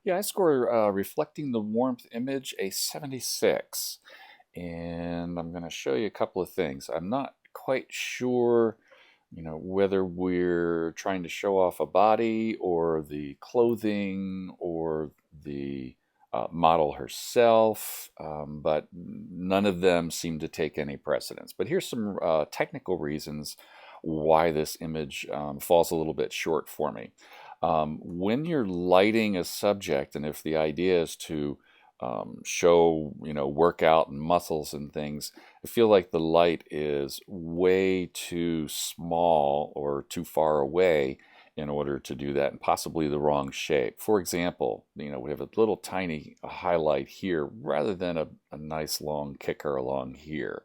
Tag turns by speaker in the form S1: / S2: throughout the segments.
S1: Yeah, I score reflecting the warmth image a 76. And I'm going to show you a couple of things. I'm not quite sure, whether we're trying to show off a body or the clothing or the model herself, but none of them seem to take any precedence. But here's some technical reasons why this image falls a little bit short for me. When you're lighting a subject, and if the idea is to show, workout and muscles and things, I feel like the light is way too small or too far away in order to do that, and possibly the wrong shape. For example, we have a little tiny highlight here rather than a nice long kicker along here.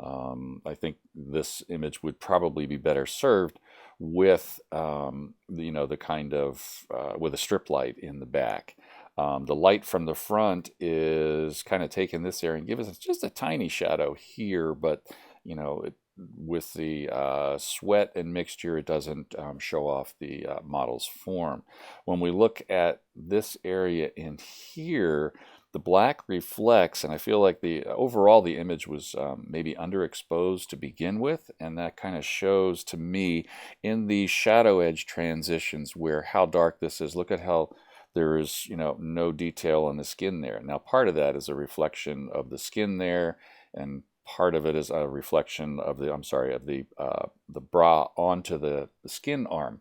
S1: I think this image would probably be better served with, the kind of, with a strip light in the back. The light from the front is kind of taking this area and giving us just a tiny shadow here, but with the sweat and mixture, it doesn't show off the model's form. When we look at this area in here, the black reflects, and I feel like the overall the image was maybe underexposed to begin with, and that kind of shows to me in the shadow edge transitions where how dark this is. Look at how there is, no detail on the skin there. Now, part of that is a reflection of the skin there, and part of it is a reflection of the, I'm sorry, of the bra onto the skin arm.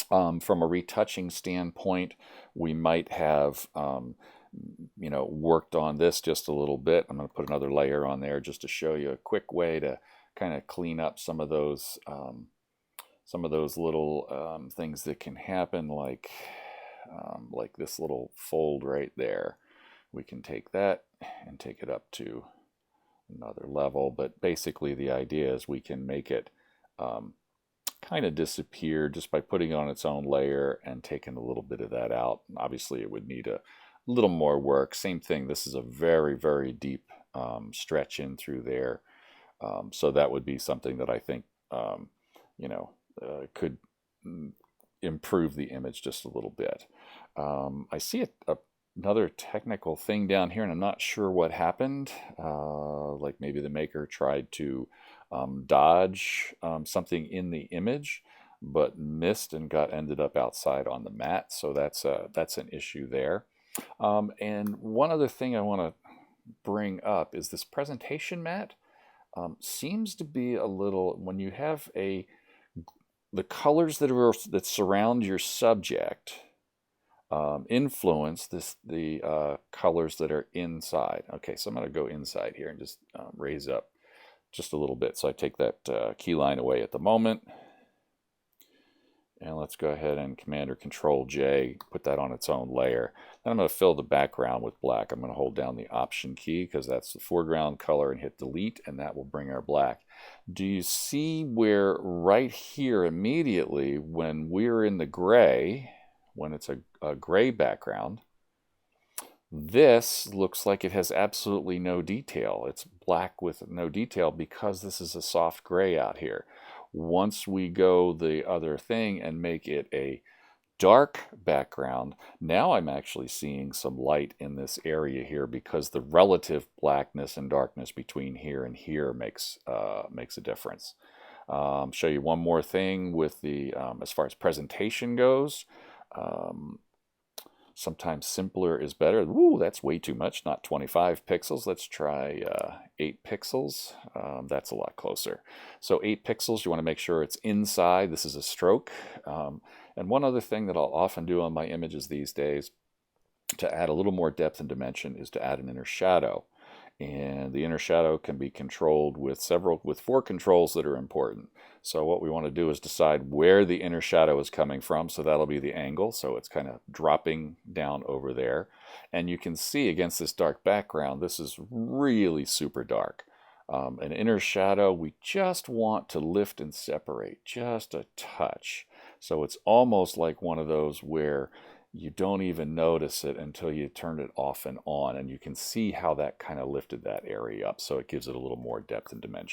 S1: From a retouching standpoint, we might have, worked on this just a little bit. I'm going to put another layer on there just to show you a quick way to kind of clean up some of those little things that can happen, like this little fold right there. We can take that and take it up to another level, but basically the idea is we can make it kind of disappear just by putting it on its own layer and taking a little bit of that out. Obviously it would need a little more work. Same thing, this is a very, very deep stretch in through there. So that would be something that I think, could improve the image just a little bit. I see another technical thing down here, and I'm not sure what happened. Like maybe the maker tried to dodge something in the image, but missed and ended up outside on the mat. So that's an issue there. And one other thing I want to bring up is this presentation mat seems to be a little, when you have the colors that surround your subject influence the colors that are inside. Okay, so I'm going to go inside here and just raise up just a little bit. So I take that key line away at the moment. And let's go ahead and Command or Control J, put that on its own layer. Then I'm going to fill the background with black. I'm going to hold down the Option key because that's the foreground color and hit Delete, and that will bring our black. Do you see where right here immediately when we're in the gray, when it's a gray background, this looks like it has absolutely no detail. It's black with no detail because this is a soft gray out here. Once we go the other thing and make it a dark background, now I'm actually seeing some light in this area here because the relative blackness and darkness between here and here makes a difference. Show you one more thing with the as far as presentation goes. Sometimes simpler is better. Ooh, that's way too much, not 25 pixels. Let's try 8 pixels. That's a lot closer. So 8 pixels, you want to make sure it's inside. This is a stroke. And one other thing that I'll often do on my images these days to add a little more depth and dimension is to add an inner shadow. And the inner shadow can be controlled with 4 controls that are important. So what we want to do is decide where the inner shadow is coming from. So that'll be the angle. So it's kind of dropping down over there. And you can see against this dark background, this is really super dark. An inner shadow, we just want to lift and separate just a touch. So it's almost like one of those where you don't even notice it until you turn it off and on, and you can see how that kind of lifted that area up. So it gives it a little more depth and dimension.